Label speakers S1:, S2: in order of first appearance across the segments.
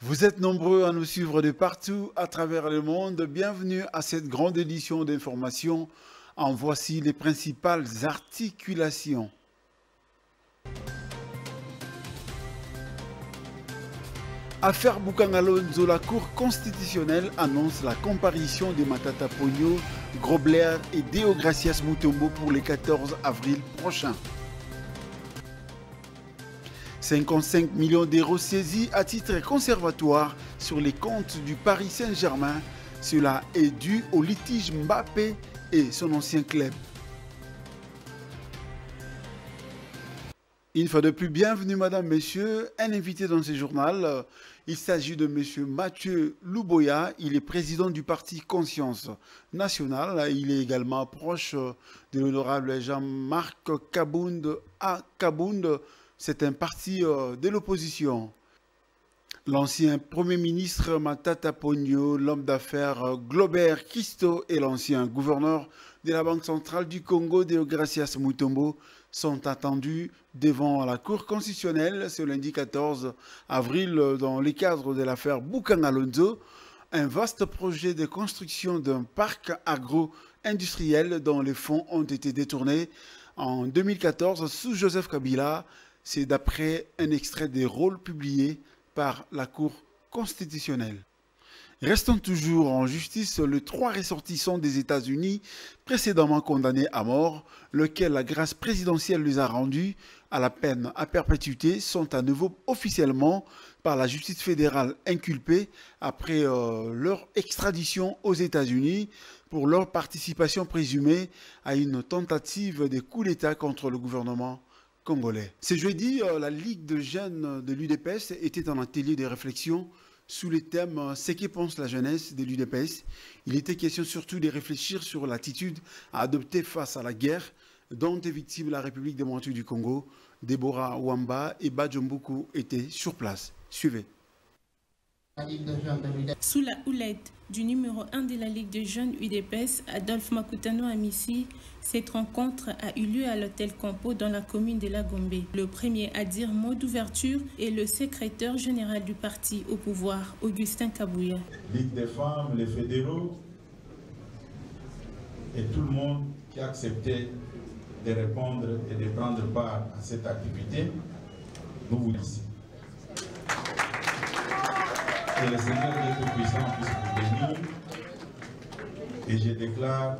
S1: Vous êtes nombreux à nous suivre de partout à travers le monde. Bienvenue à cette grande édition d'information. En voici les principales articulations. Affaire Bukangalonzo, la Cour constitutionnelle annonce la comparution de Matata Ponyo, Grobler et Deogracias Mutombo pour le 14 avril prochain. 55 millions d'euros saisis à titre conservatoire sur les comptes du Paris Saint-Germain. Cela est dû au litige Mbappé et son ancien club. Une fois de plus, bienvenue madame, messieurs. Un invité dans ce journal, il s'agit de monsieur Mathieu Luboya. Il est président du parti Conscience Nationale. Il est également proche de l'honorable Jean-Marc Kabound à Kabound. C'est un parti de l'opposition. L'ancien Premier ministre Matata Ponyo, l'homme d'affaires Globert Christo et l'ancien gouverneur de la Banque centrale du Congo, Deogracias Mutombo, sont attendus devant la Cour constitutionnelle ce lundi 14 avril dans le cadre de l'affaire Bukangalonzo, un vaste projet de construction d'un parc agro-industriel dont les fonds ont été détournés en 2014 sous Joseph Kabila. C'est d'après un extrait des rôles publiés par la Cour constitutionnelle. Restons toujours en justice, les 3 ressortissants des États-Unis précédemment condamnés à mort, lesquels la grâce présidentielle les a rendus à la peine à perpétuité, sont à nouveau officiellement par la justice fédérale inculpés après leur extradition aux États-Unis pour leur participation présumée à une tentative de coup d'État contre le gouvernement congolais. Ce jeudi, la Ligue de jeunes de l'UDPS était en atelier de réflexion sous le thème « Ce que pense la jeunesse de l'UDPS ». Il était question surtout de réfléchir sur l'attitude à adopter face à la guerre dont est victime la République démocratique du Congo. Deborah Wamba et Badjombuku étaient sur place. Suivez.
S2: Sous la houlette du numéro 1 de la Ligue de jeunes UDPS, Adolphe Makutano Amissi, cette rencontre a eu lieu à l'hôtel Campo dans la commune de La Gombe. Le premier à dire mot d'ouverture est le secrétaire général du parti au pouvoir, Augustin Kabouya.
S3: Ligue des femmes, les fédéraux et tout le monde qui a accepté de répondre et de prendre part à cette activité, nous vous disons. Que le Seigneur Dieu Tout-Puissant puisse vous bénir et je déclare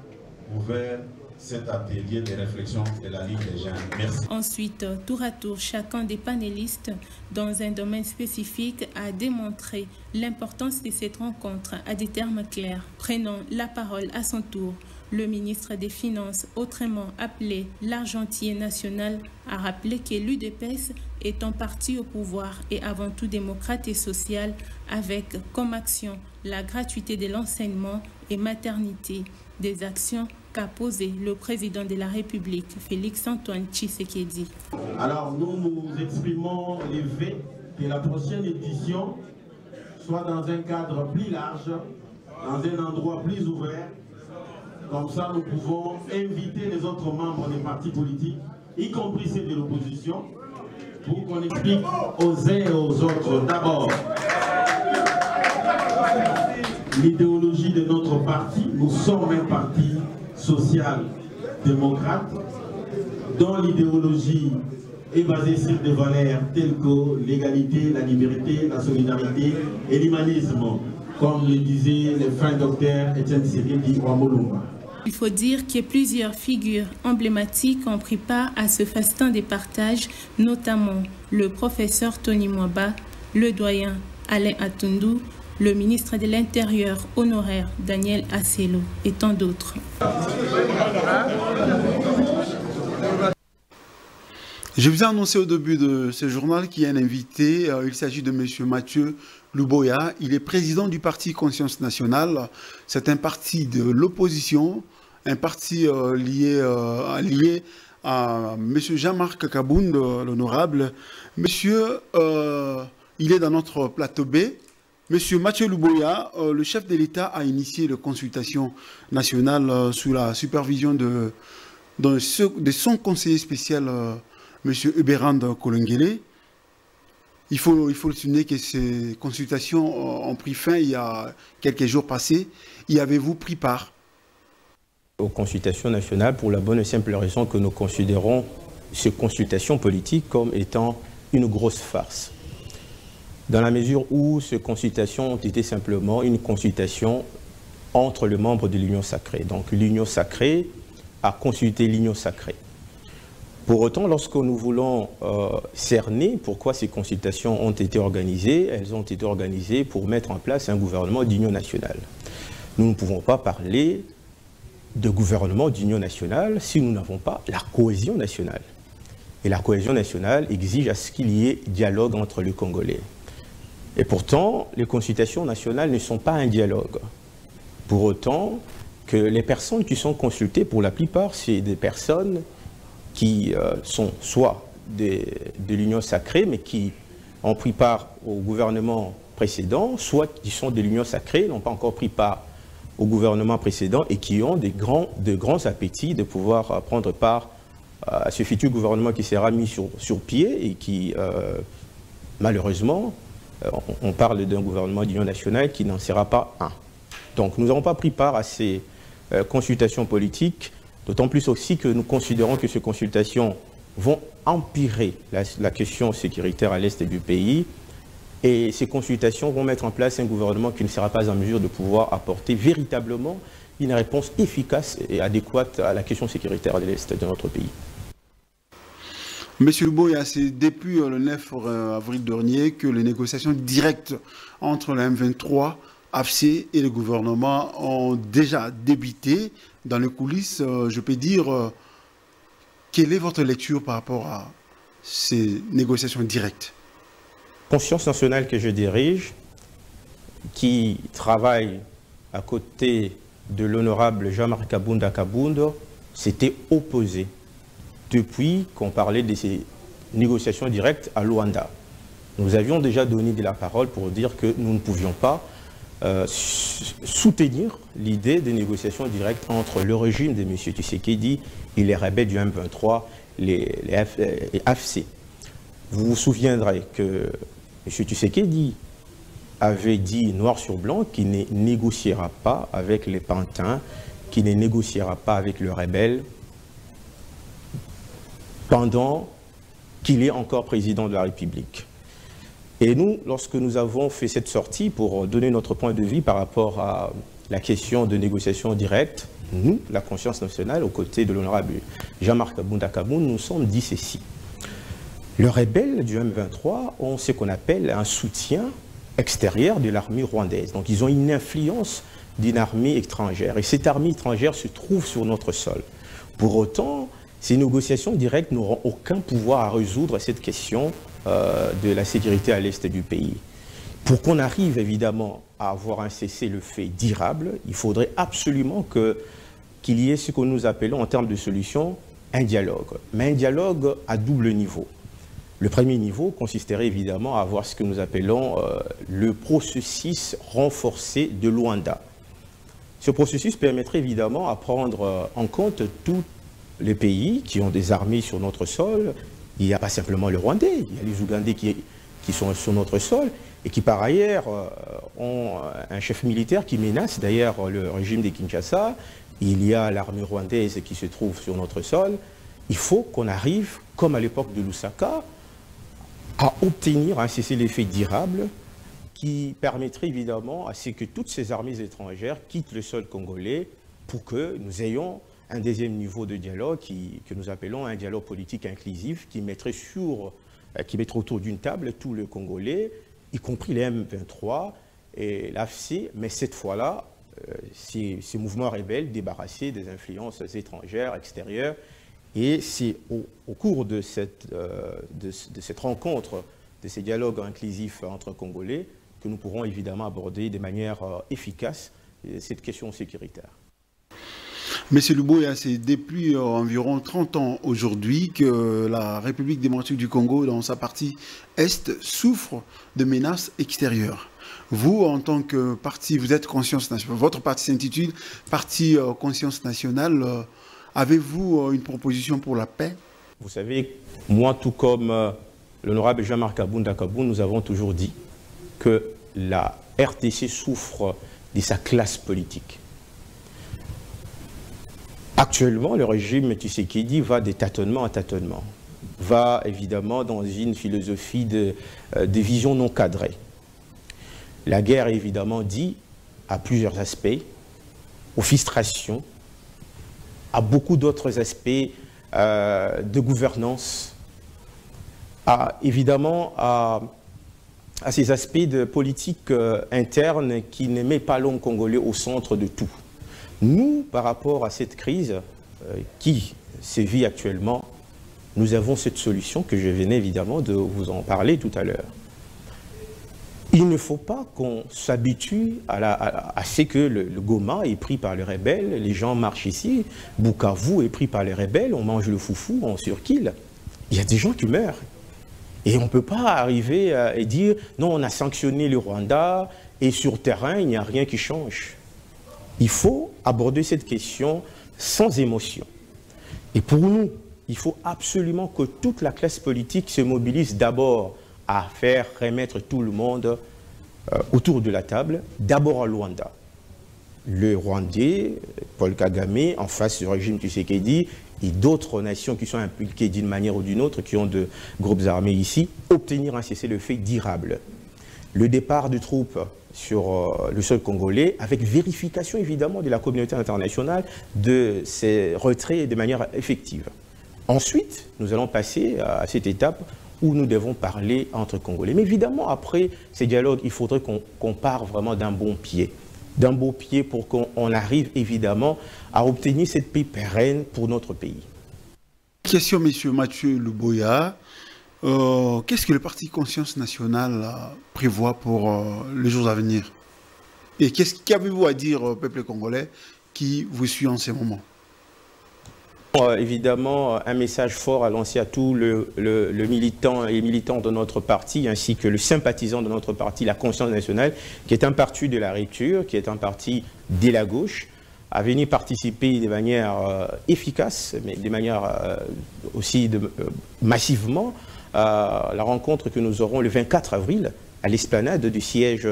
S3: ouvert cet atelier de réflexion de la Ligue des jeunes. Merci.
S2: Ensuite, tour à tour, chacun des panélistes dans un domaine spécifique a démontré l'importance de cette rencontre à des termes clairs. Prenant la parole à son tour, le ministre des Finances, autrement appelé l'argentier national, a rappelé que l'UDPS est un parti au pouvoir et avant tout démocrate et social, avec comme action la gratuité de l'enseignement et maternité, des actions qu'a posé le président de la République, Félix-Antoine Tshisekedi.
S4: Alors nous nous exprimons les vœux que la prochaine édition soit dans un cadre plus large, dans un endroit plus ouvert. Comme ça, nous pouvons inviter les autres membres des partis politiques, y compris ceux de l'opposition, pour qu'on explique aux uns et aux autres d'abord l'idéologie de notre parti. Nous sommes un parti social-démocrate dont l'idéologie est basée sur des valeurs telles que l'égalité, la liberté, la solidarité et l'humanisme, comme le disait le fin docteur Etienne Tshisekedi Wamolumba.
S2: Il faut dire que plusieurs figures emblématiques ont pris part à ce festin des partages, notamment le professeur Tony Mwaba, le doyen Alain Atundu, le ministre de l'Intérieur honoraire Daniel Asselo et tant d'autres.
S1: Je vous ai annoncé au début de ce journal qu'il y a un invité. Il s'agit de M. Mathieu Luboya. Il est président du parti Conscience Nationale. C'est un parti de l'opposition, un parti lié à M. Jean-Marc Kabound, l'honorable. Monsieur, il est dans notre plateau B. Monsieur Mathieu Luboya, le chef de l'État a initié la consultation nationale sous la supervision de son conseiller spécial, M. Uberand Kolengele. Il faut le souligner que ces consultations ont pris fin il y a quelques jours passés. Y avez-vous pris part?
S5: Aux consultations nationales, pour la bonne et simple raison que nous considérons ces consultations politiques comme étant une grosse farce. Dans la mesure où ces consultations ont été simplement une consultation entre les membres de l'Union sacrée. Donc l'Union sacrée a consulté l'Union sacrée. Pour autant, lorsque nous voulons cerner pourquoi ces consultations ont été organisées, elles ont été organisées pour mettre en place un gouvernement d'union nationale. Nous ne pouvons pas parler de gouvernement d'union nationale si nous n'avons pas la cohésion nationale. Et la cohésion nationale exige à ce qu'il y ait dialogue entre les Congolais. Et pourtant, les consultations nationales ne sont pas un dialogue. Pour autant que les personnes qui sont consultées, pour la plupart, c'est des personnes qui sont soit de l'Union sacrée, mais qui ont pris part au gouvernement précédent, soit qui sont de l'Union sacrée, n'ont pas encore pris part au gouvernement précédent et qui ont de grands appétits de pouvoir prendre part à ce futur gouvernement qui sera mis sur pied et qui, malheureusement, on parle d'un gouvernement d'union nationale qui n'en sera pas un. Donc nous n'avons pas pris part à ces consultations politiques, d'autant plus aussi que nous considérons que ces consultations vont empirer la question sécuritaire à l'est du pays. Et ces consultations vont mettre en place un gouvernement qui ne sera pas en mesure de pouvoir apporter véritablement une réponse efficace et adéquate à la question sécuritaire de l'Est de notre pays.
S1: Monsieur Luboya, c'est depuis le 9 avril dernier que les négociations directes entre le M23, AFC et le gouvernement ont déjà débuté. Dans les coulisses, je peux dire, quelle est votre lecture par rapport à ces négociations directes?
S5: Conscience nationale que je dirige, qui travaille à côté de l'honorable Jean-Marc Kabunda Kabundo, s'était opposé depuis qu'on parlait de ces négociations directes à Luanda. Nous avions déjà donné de la parole pour dire que nous ne pouvions pas soutenir l'idée de négociations directes entre le régime de M. Tshisekedi et les rebelles du M23, les AFC. Vous vous souviendrez que M. Tshisekedi avait dit noir sur blanc qu'il ne négociera pas avec les pantins, qu'il ne négociera pas avec le rebelle pendant qu'il est encore président de la République. Et nous, lorsque nous avons fait cette sortie pour donner notre point de vue par rapport à la question de négociation directe, nous, la Conscience nationale, aux côtés de l'honorable Jean-Marc Kabunda Kabundo, nous sommes dit ceci. Les rebelles du M23 ont ce qu'on appelle un soutien extérieur de l'armée rwandaise. Donc ils ont une influence d'une armée étrangère. Et cette armée étrangère se trouve sur notre sol. Pour autant, ces négociations directes n'auront aucun pouvoir à résoudre cette question de la sécurité à l'est du pays. Pour qu'on arrive évidemment à avoir un cessez-le-feu durable, il faudrait absolument qu'il y ait ce que nous appelons en termes de solution un dialogue. Mais un dialogue à double niveau. Le premier niveau consisterait évidemment à avoir ce que nous appelons le processus renforcé de Luanda. Ce processus permettrait évidemment à prendre en compte tous les pays qui ont des armées sur notre sol. Il n'y a pas simplement les Rwandais, il y a les Ougandais qui sont sur notre sol et qui par ailleurs ont un chef militaire qui menace d'ailleurs le régime de Kinshasa. Il y a l'armée rwandaise qui se trouve sur notre sol. Il faut qu'on arrive, comme à l'époque de Lusaka, à obtenir un cessez-le-feu durable qui permettrait évidemment à ce que toutes ces armées étrangères quittent le sol congolais pour que nous ayons un deuxième niveau de dialogue que nous appelons un dialogue politique inclusif qui mettrait autour d'une table tous les Congolais, y compris les M23 et l'AFC, mais cette fois-là, ces mouvements rebelles débarrassés des influences étrangères, extérieures. Et c'est au cours de cette rencontre, de ces dialogues inclusifs entre Congolais, que nous pourrons évidemment aborder de manière efficace cette question sécuritaire.
S1: Monsieur Luboya, c'est depuis environ 30 ans aujourd'hui que la République démocratique du Congo, dans sa partie Est, souffre de menaces extérieures. Vous, en tant que parti, vous êtes Conscience nationale. Votre parti s'intitule Parti Conscience nationale. Avez-vous une proposition pour la paix?
S5: Vous savez, moi, tout comme l'honorable Jean-Marc Kabunda Kaboun, nous avons toujours dit que la RDC souffre de sa classe politique. Actuellement, le régime Tshisekedi va de tâtonnement à tâtonnement, va évidemment dans une philosophie de vision non cadrée. La guerre est évidemment due à plusieurs aspects, aux frustrations, à beaucoup d'autres aspects de gouvernance, évidemment à ces aspects de politique interne qui ne met pas l'homme congolais au centre de tout. Nous, par rapport à cette crise qui sévit actuellement, nous avons cette solution que je venais évidemment de vous en parler tout à l'heure. Il ne faut pas qu'on s'habitue à ce que le Goma est pris par les rebelles, les gens marchent ici, Bukavu est pris par les rebelles, on mange le foufou, on surkill. Il y a des gens qui meurent. Et on ne peut pas arriver et dire non, on a sanctionné le Rwanda et sur terrain, il n'y a rien qui change. Il faut aborder cette question sans émotion. Et pour nous, il faut absolument que toute la classe politique se mobilise d'abord à faire remettre tout le monde autour de la table, d'abord à Luanda. Le Rwandais, Paul Kagame, en face du régime Tshisekedi, et d'autres nations qui sont impliquées d'une manière ou d'une autre, qui ont de groupes armés ici, obtenir un cessez-le-feu durable. Le départ de troupes sur le sol congolais, avec vérification évidemment de la communauté internationale de ces retraits de manière effective. Ensuite, nous allons passer à cette étape où nous devons parler entre Congolais. Mais évidemment, après ces dialogues, il faudrait qu'on parte vraiment d'un bon pied. D'un beau pied pour qu'on arrive évidemment à obtenir cette paix pérenne pour notre pays.
S1: Question, M. Mathieu Luboya. Qu'est-ce que le Parti Conscience Nationale prévoit pour les jours à venir? Et qu'avez-vous à dire au peuple congolais qui vous suit en ce moment?
S5: Évidemment, un message fort à lancer à tous les militants de notre parti, ainsi que le sympathisant de notre parti, la Conscience Nationale, qui est un parti de la rupture, qui est un parti de la gauche, à venir participer de manière efficace, mais de manière aussi massivement, à la rencontre que nous aurons le 24 avril à l'esplanade du siège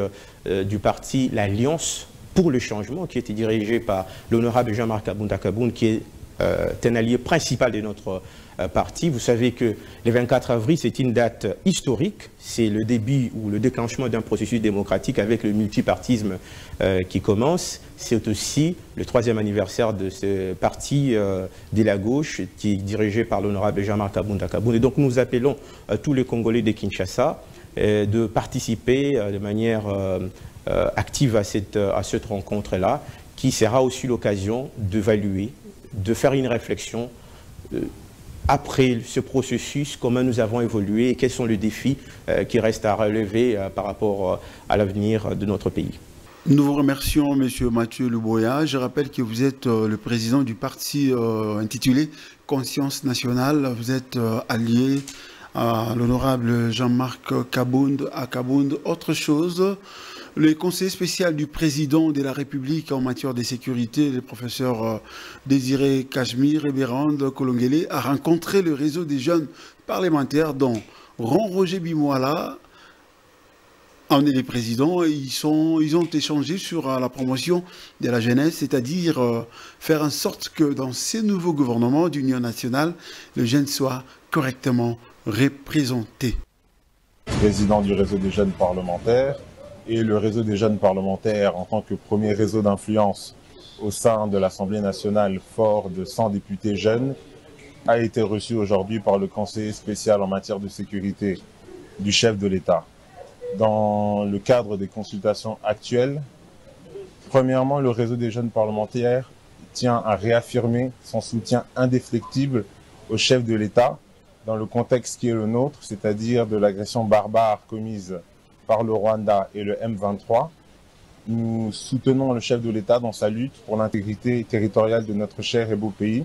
S5: du parti l'Alliance pour le changement, qui était dirigé par l'honorable Jean-Marc Kabunda Kaboun, qui est un allié principal de notre parti. Vous savez que le 24 avril, c'est une date historique. C'est le début ou le déclenchement d'un processus démocratique avec le multipartisme qui commence. C'est aussi le 3e anniversaire de ce parti de la gauche qui est dirigé par l'honorable Jean-Marc Kabunda Kaboun. Et donc nous appelons tous les Congolais de Kinshasa de participer de manière active à cette rencontre-là, qui sera aussi l'occasion d'évaluer, de faire une réflexion après ce processus, comment nous avons évolué et quels sont les défis qui restent à relever par rapport à l'avenir de notre pays.
S1: Nous vous remercions, M. Mathieu Luboya. Je rappelle que vous êtes le président du parti intitulé Conscience Nationale. Vous êtes allié à l'honorable Jean-Marc Kabound. Autre chose, le conseiller spécial du président de la République en matière de sécurité, le professeur Désiré Cachemire et Bérande Kolongele, a rencontré le réseau des jeunes parlementaires dont Roger Bimoala en est le président. Ils ont échangé sur la promotion de la jeunesse, c'est-à-dire faire en sorte que dans ces nouveaux gouvernements d'union nationale, les jeunes soient correctement représentés.
S6: Président du réseau des jeunes parlementaires, et le réseau des jeunes parlementaires en tant que premier réseau d'influence au sein de l'Assemblée nationale fort de 100 députés jeunes a été reçu aujourd'hui par le conseiller spécial en matière de sécurité du chef de l'État. Dans le cadre des consultations actuelles, premièrement, le réseau des jeunes parlementaires tient à réaffirmer son soutien indéfectible au chef de l'État dans le contexte qui est le nôtre, c'est-à-dire de l'agression barbare commise par le Rwanda et le M23. Nous soutenons le chef de l'État dans sa lutte pour l'intégrité territoriale de notre cher et beau pays.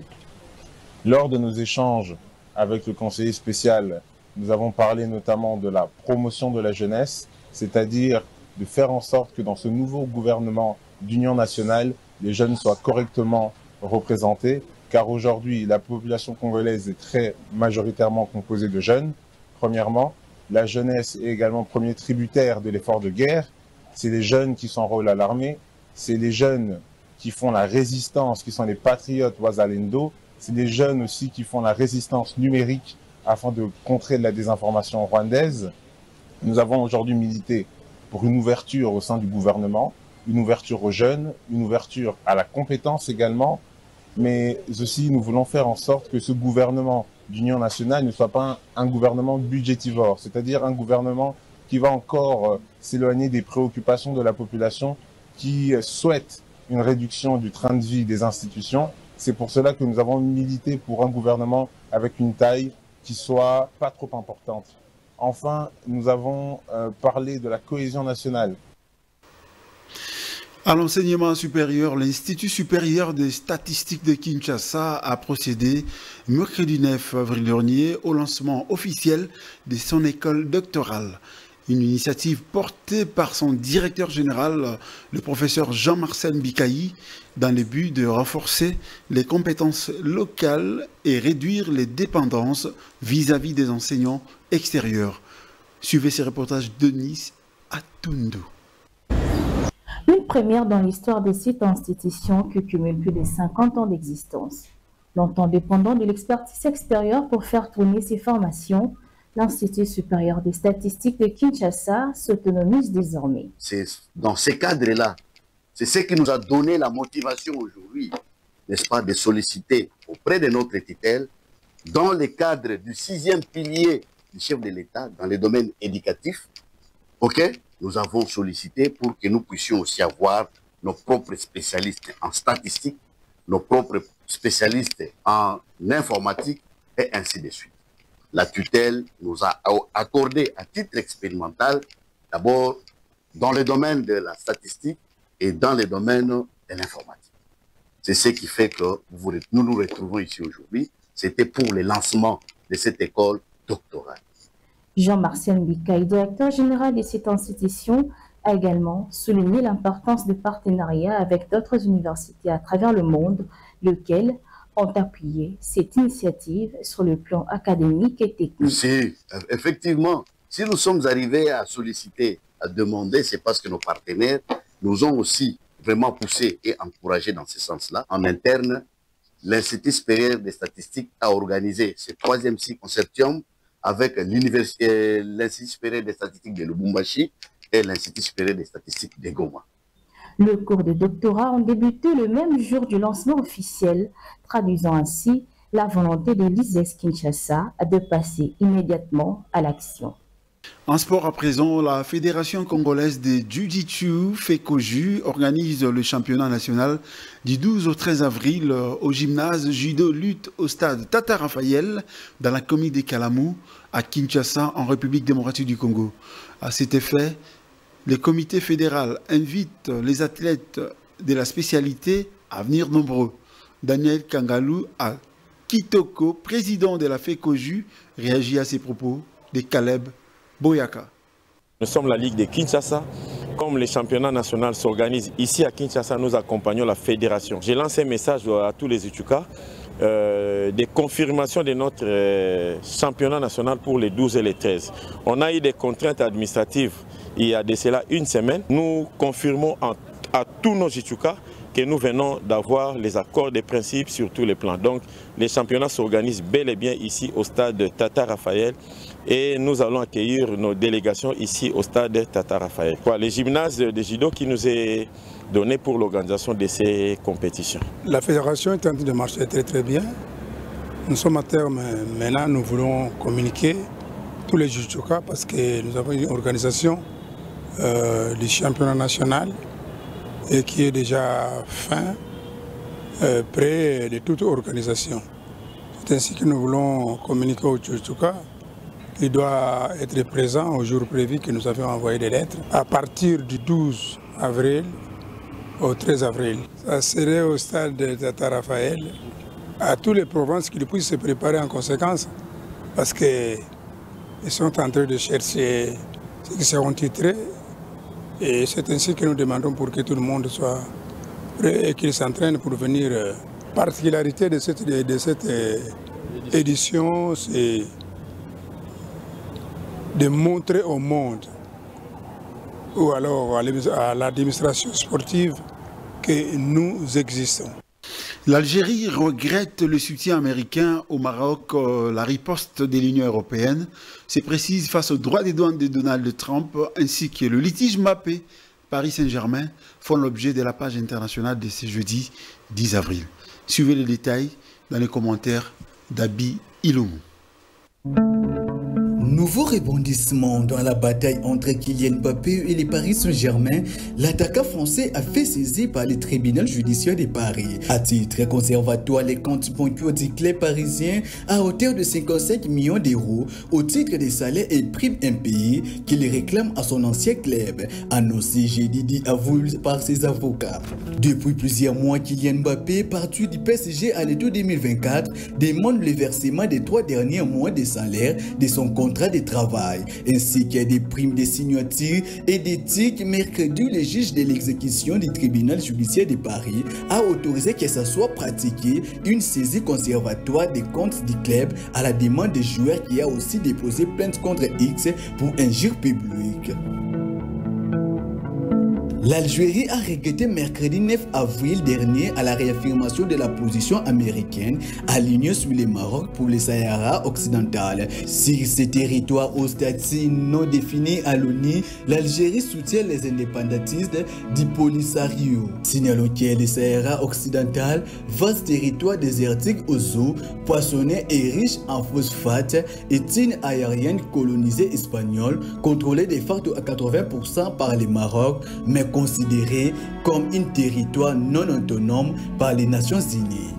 S6: Lors de nos échanges avec le conseiller spécial, nous avons parlé notamment de la promotion de la jeunesse, c'est-à-dire de faire en sorte que dans ce nouveau gouvernement d'union nationale, les jeunes soient correctement représentés, car aujourd'hui, la population congolaise est très majoritairement composée de jeunes. premièrement, la jeunesse est également premier tributaire de l'effort de guerre. C'est les jeunes qui s'enrôlent à l'armée, c'est les jeunes qui font la résistance, qui sont les patriotes Wazalendo, c'est les jeunes aussi qui font la résistance numérique afin de contrer la désinformation rwandaise. Nous avons aujourd'hui milité pour une ouverture au sein du gouvernement, une ouverture aux jeunes, une ouverture à la compétence également, mais aussi nous voulons faire en sorte que ce gouvernement d'union nationale ne soit pas un gouvernement budgétivore, c'est-à-dire un gouvernement qui va encore s'éloigner des préoccupations de la population qui souhaite une réduction du train de vie des institutions. C'est pour cela que nous avons milité pour un gouvernement avec une taille qui soit pas trop importante. Enfin, nous avons parlé de la cohésion nationale.
S1: À l'enseignement supérieur, l'Institut supérieur des statistiques de Kinshasa a procédé mercredi 9 avril dernier au lancement officiel de son école doctorale. Une initiative portée par son directeur général, le professeur Jean-Marcel Bikaï, dans le but de renforcer les compétences locales et réduire les dépendances vis-à-vis des enseignants extérieurs. Suivez ces reportages de Nice à Tundu.
S7: Une première dans l'histoire de cette institution qui cumule plus de 50 ans d'existence. Longtemps dépendant de l'expertise extérieure pour faire tourner ses formations, l'Institut supérieur des statistiques de Kinshasa s'autonomise désormais.
S8: C'est dans ces cadres-là, c'est ce qui nous a donné la motivation aujourd'hui, n'est-ce pas, de solliciter auprès de notre tutelle, dans le cadre du 6e pilier du chef de l'État, dans les domaines éducatifs, nous avons sollicité pour que nous puissions aussi avoir nos propres spécialistes en statistique, nos propres spécialistes en informatique et ainsi de suite. La tutelle nous a accordé à titre expérimental, d'abord dans le domaine de la statistique et dans le domaine de l'informatique. C'est ce qui fait que nous nous retrouvons ici aujourd'hui. C'était pour le lancement de cette école doctorale.
S7: Jean-Marcel Bikaï, directeur général de cette institution, a également souligné l'importance de partenariats avec d'autres universités à travers le monde, lesquelles ont appuyé cette initiative sur le plan académique et technique.
S8: Si, effectivement, si nous sommes arrivés à solliciter, à demander, c'est parce que nos partenaires nous ont aussi vraiment poussé et encouragé dans ce sens-là. En interne, l'Institut supérieur des statistiques a organisé ce 3e cycle consortium avec l'Institut supérieur des statistiques de Lubumbashi et l'Institut supérieur des statistiques de Goma.
S7: Le cours de doctorat ont débuté le même jour du lancement officiel, traduisant ainsi la volonté de l'ISES Kinshasa de passer immédiatement à l'action.
S1: En sport à présent, la Fédération congolaise de Jiu-Jitsu FECOJU organise le championnat national du 12 au 13 avril au gymnase Judo Lutte au stade Tata Raphaël dans la commune de Kalamou à Kinshasa en République démocratique du Congo. À cet effet, le comité fédéral invite les athlètes de la spécialité à venir nombreux. Daniel Kangalou à Kitoko, président de la FECOJU, réagit à ces propos de Caleb Boyaka.
S5: Nous sommes la Ligue de Kinshasa. Comme les championnats nationaux s'organisent ici à Kinshasa, nous accompagnons la fédération. J'ai lancé un message à tous les Utuka des confirmations de notre championnat national pour les 12 et les 13. On a eu des contraintes administratives il y a de cela une semaine. Nous confirmons à tous nos Utuka que nous venons d'avoir les accords de principe sur tous les plans. Donc les championnats s'organisent bel et bien ici au stade de Tata Raphaël et nous allons accueillir nos délégations ici au stade de Tata Raphaël. Voilà, le gymnase de judo qui nous est donné pour l'organisation de ces compétitions.
S9: La fédération est en train de marcher très bien. Nous sommes à terme maintenant, nous voulons communiquer tous les judokas parce que nous avons une organisation du championnat national et qui est déjà fin, près de toute organisation. C'est ainsi que nous voulons communiquer au judokas qui doit être présent au jour prévu que nous avions envoyé des lettres à partir du 12 avril au 13 avril. Ça serait au stade de Tata Raphaël, à toutes les provinces qui puissent se préparer en conséquence parce qu'ils sont en train de chercher ceux qui seront titrés et c'est ainsi que nous demandons pour que tout le monde soit prêt et qu'il s'entraîne pour venir. Particularité de cette édition, c'est de montrer au monde ou alors à l'administration sportive que nous existons.
S1: L'Algérie regrette le soutien américain au Maroc, la riposte de l'Union européenne. C'est précis face aux droits des douanes de Donald Trump ainsi que le litige Mbappé Paris Saint-Germain font l'objet de la page internationale de ce jeudi 10 avril. Suivez les détails dans les commentaires d'Abi Iloumou.
S10: Nouveau rebondissement dans la bataille entre Kylian Mbappé et les Paris Saint-Germain, l'attaquant français a fait saisir par le tribunal judiciaire de Paris. À titre conservatoire, les comptes bancaires du club parisien à hauteur de 55 millions d'euros au titre des salaires et primes impayés qu'il réclame à son ancien club, annoncé jeudi 10 avril par ses avocats. Depuis plusieurs mois, Kylian Mbappé, parti du PSG à l'été 2024, demande le versement des 3 derniers mois de salaire de son contrat de travail, ainsi que des primes de signature et d'éthique. Mercredi, le juge de l'exécution du tribunal judiciaire de Paris a autorisé que ça soit pratiqué une saisie conservatoire des comptes du club à la demande des joueurs qui a aussi déposé plainte contre X pour injure publique. L'Algérie a regretté mercredi 9 avril dernier à la réaffirmation de la position américaine alignée sur le Maroc pour le Sahara occidental. Sur ces territoires au statut non défini à l'ONU, l'Algérie soutient les indépendantistes du Polisario. Signalons que le Sahara occidental, vaste territoire désertique aux eaux poissonnées et riche en phosphate, est une aérienne colonisée espagnole contrôlée de facto à 80% par le Maroc, mais considéré comme un territoire non autonome par les Nations Unies.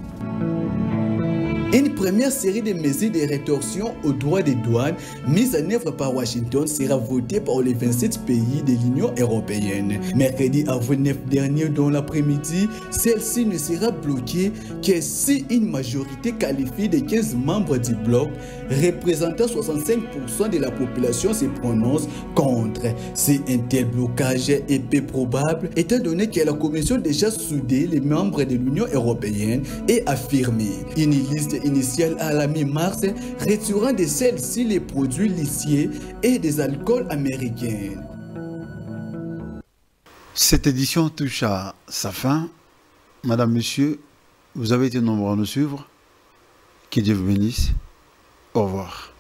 S10: Une première série de mesures de rétorsion aux droits des douanes mises en œuvre par Washington sera votée par les 27 pays de l'Union européenne. Mercredi avril 9 dernier dans l'après-midi, celle-ci ne sera bloquée que si une majorité qualifiée de 15 membres du bloc, représentant 65% de la population, se prononce contre. Si un tel blocage est peu probable, étant donné que la Commission déjà soudé les membres de l'Union européenne et affirmé une liste initiale à la mi-mars, retirant de celle-ci les produits licieux et des alcools américains.
S1: Cette édition touche à sa fin. Madame, Monsieur, vous avez été nombreux à nous suivre. Que Dieu vous bénisse. Au revoir.